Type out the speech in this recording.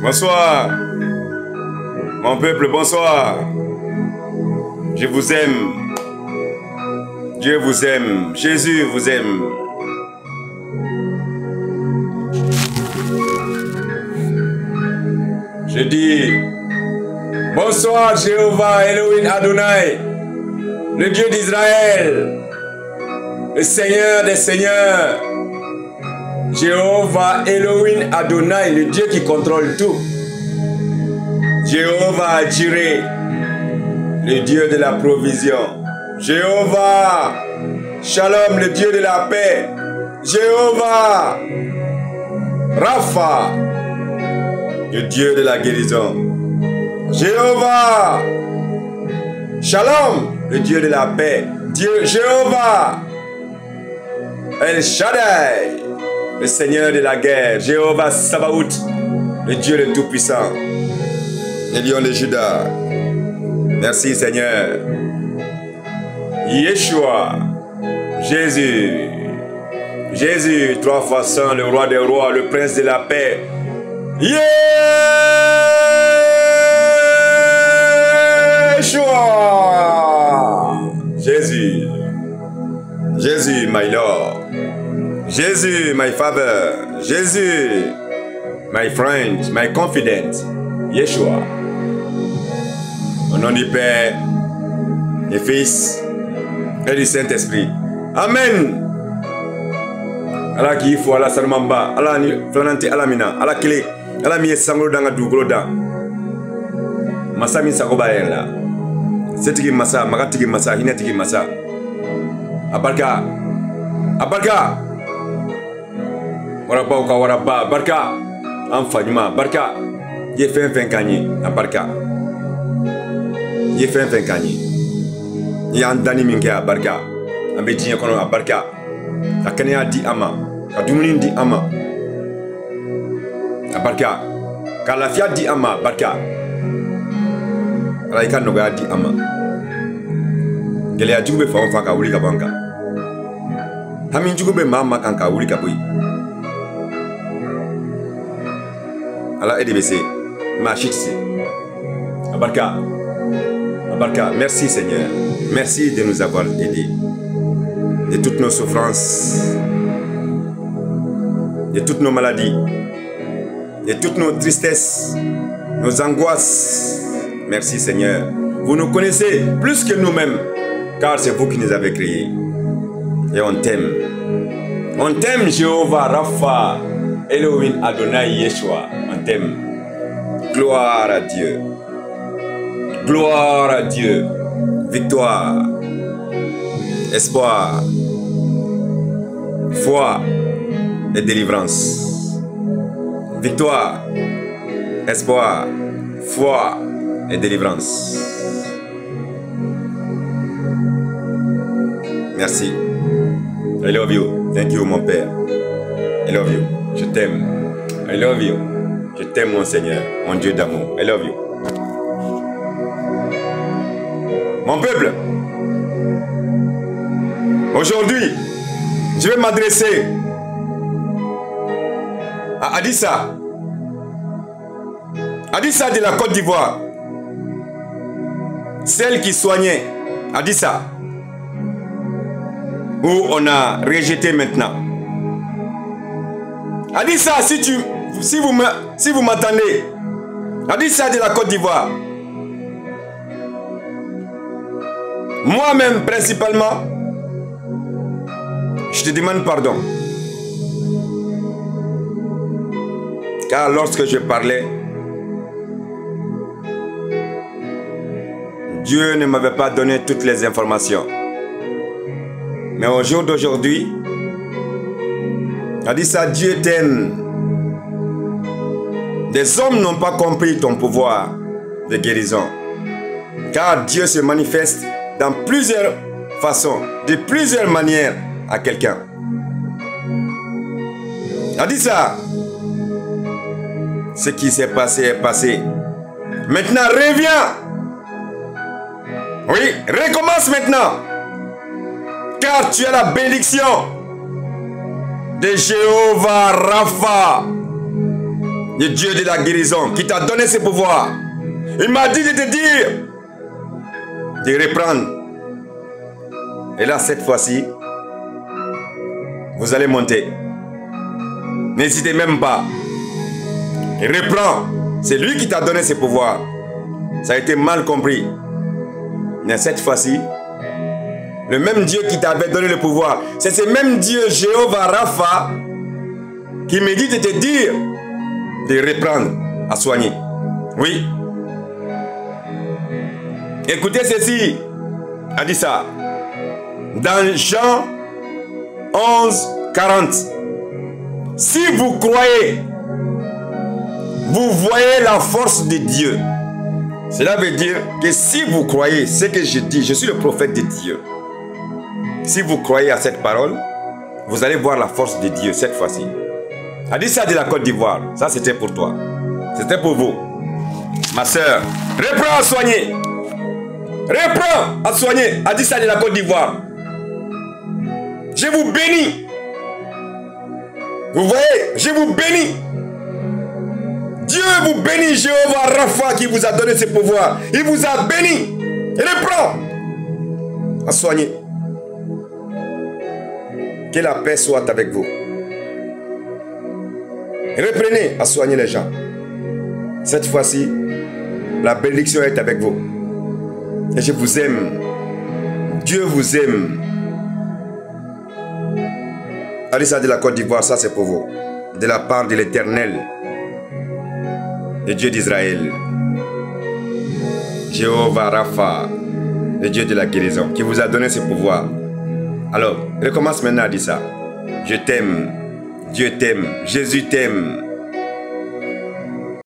Bonsoir. Mon peuple, bonsoir. Je vous aime. Dieu vous aime. Jésus vous aime. Je dis bonsoir Jéhovah Elohim Adonai, le Dieu d'Israël, le Seigneur des Seigneurs. Jéhovah Elohim Adonai, le Dieu qui contrôle tout. Jéhovah Jireh, le Dieu de la provision. Jéhovah Shalom, le Dieu de la paix. Jéhovah Rapha, le Dieu de la guérison. Jéhovah Shalom, le Dieu de la paix. Dieu Jéhovah El Shaddai, le Seigneur de la guerre. Jéhovah Sabaoth, le Dieu le Tout-Puissant. Le lion de Juda. Merci Seigneur. Yeshua, Jésus. Jésus, 3 fois saint, le roi des rois, le prince de la paix. Yeshua. Jésus. Jésus, my Lord. Jésus, my Father. Jésus, my friend, my confidant. Yeshua. Au nom du Père, du Fils et du Saint-Esprit. Amen. Ala qui faut ala salmamba, ala ni flanante ala mina, ala clé, ala mi sanglo danga duglo da. Masa mi sakoba yela. Setigi masa, magatigi masa, hinatigi masa. Abarka. Abarka. Waraba ka waraba, barka. Amfanyuma, barka. Ye fen kanyi, abarka. Ye fen kanyi. Ye andani minge abarka. Ambe tinya kono abarka. Akane di ama. Kadumuni di ama. Abarka. Kalafia di ama, barka. Raika noga di ama. Gele ya jugube fa onfa ka wuri ka banka. Hamin jugube mama kan ka wuri ka boy. Ala EDBC, ma chitsi. Abarka. Abarka, merci Seigneur. Merci de nous avoir aidés. De toutes nos souffrances, de toutes nos maladies, de toutes nos tristesses, nos angoisses. Merci Seigneur. Vous nous connaissez plus que nous-mêmes, car c'est vous qui nous avez créés. Et on t'aime. On t'aime Jéhovah Rapha, Elohim Adonai Yeshua. On t'aime. Gloire à Dieu. Gloire à Dieu. Victoire. Espoir. Foi et délivrance. Victoire. Espoir. Foi et délivrance. Merci. I love you. Thank you, mon Père. I love you. Je t'aime. I love you. Je t'aime, mon Seigneur, mon Dieu d'amour. I love you. Mon peuple, aujourd'hui, je vais m'adresser à Adissa. Adissa de la Côte d'Ivoire. Celle qui soignait Adissa. Où on a rejeté maintenant. Adissa, si vous m'attendez, Adissa de la Côte d'Ivoire. Moi-même, principalement, je te demande pardon. Car lorsque je parlais, Dieu ne m'avait pas donné toutes les informations. Mais au jour d'aujourd'hui, Adissa, Dieu t'aime. Des hommes n'ont pas compris ton pouvoir de guérison. Car Dieu se manifeste dans plusieurs façons, de plusieurs manières à quelqu'un. Adissa, ce qui s'est passé est passé. Maintenant, reviens. Oui, recommence maintenant. Car tu as la bénédiction de Jéhovah Rapha, le Dieu de la guérison, qui t'a donné ce pouvoir. Il m'a dit de te dire de reprendre. Et là, cette fois-ci, vous allez monter. N'hésitez même pas. Il reprend. C'est lui qui t'a donné ce pouvoir. Ça a été mal compris. Mais cette fois-ci, le même Dieu qui t'avait donné le pouvoir, c'est ce même Dieu, Jéhovah Rapha, qui me dit de te dire de reprendre à soigner. Oui. Écoutez ceci. A dit ça. Dans Jean 11, 40. Si vous croyez, vous voyez la force de Dieu. Cela veut dire que si vous croyez ce que je dis, je suis le prophète de Dieu. Si vous croyez à cette parole, vous allez voir la force de Dieu cette fois-ci. A dit ça de la Côte d'Ivoire. Ça, c'était pour toi. C'était pour vous. Ma soeur, reprends à soigner. Reprends à soigner. A dit ça de la Côte d'Ivoire. Je vous bénis. Vous voyez, je vous bénis. Dieu vous bénit, Jéhovah Rapha qui vous a donné ce pouvoir. Il vous a béni. Et reprends à soigner. Que la paix soit avec vous. Reprenez à soigner les gens. Cette fois-ci, la bénédiction est avec vous. Et je vous aime. Dieu vous aime. Alissa de la Côte d'Ivoire, ça c'est pour vous. De la part de l'Éternel, le Dieu d'Israël. Jéhovah Rapha, le Dieu de la guérison, qui vous a donné ce pouvoir. Alors, recommence maintenant à dire ça. Je t'aime. Dieu t'aime. Jésus t'aime.